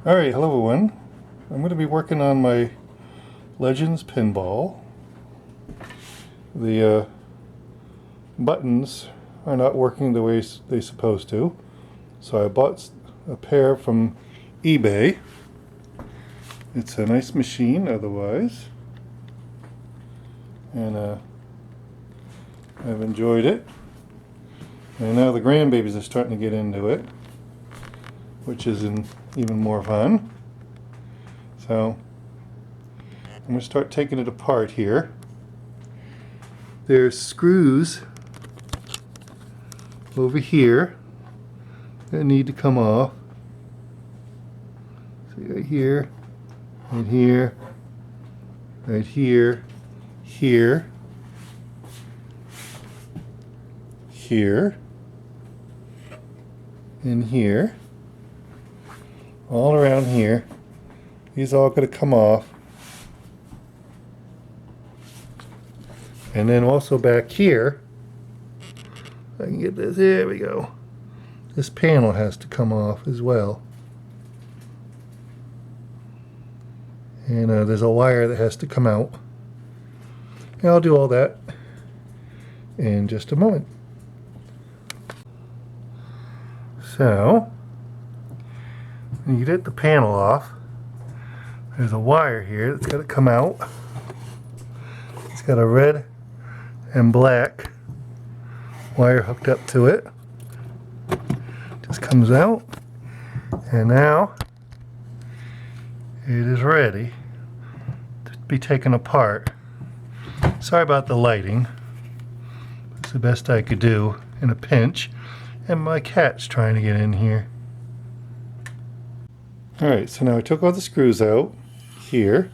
Alright, hello everyone. I'm going to be working on my Legends Pinball. The buttons are not working the way they're supposed to, so I bought a pair from eBay. It's a nice machine otherwise, and I've enjoyed it. And now the grandbabies are starting to get into it, which is even more fun. So I'm going to start taking it apart here. There's screws over here that need to come off. See, right here, right here, right here, here, here, and here. All around here. These are all going to come off. And then also back here, I can get this, there we go. This panel has to come off as well. And there's a wire that has to come out. And I'll do all that in just a moment. So, when you get the panel off, there's a wire here that's got to come out. It's got a red and black wire hooked up to it. Just comes out, and now it is ready to be taken apart. Sorry about the lighting. It's the best I could do in a pinch, and my cat's trying to get in here. Alright, so now I took all the screws out here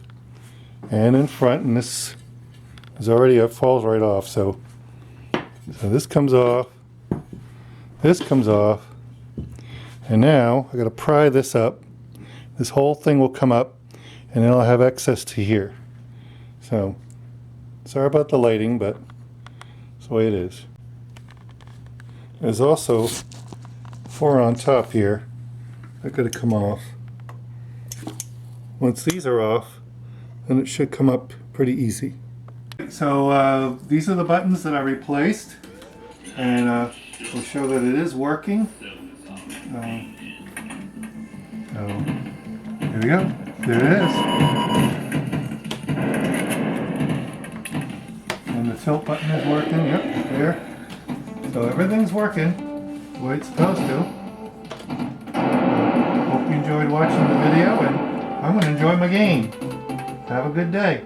and in front, and this is already up, falls right off, so this comes off, this comes off, and now I got to pry this up. This whole thing will come up, and then I'll have access to here. So sorry about the lighting, but that's the way it is. There's also 4 on top here that got to come off. Once these are off, then it should come up pretty easy. So these are the buttons that I replaced, and we'll show that it is working. So here we go. There it is. And the tilt button is working. Yep, there. So everything's working the way it's supposed to. Hope you enjoyed watching the video, and I'm going to enjoy my game. Have a good day.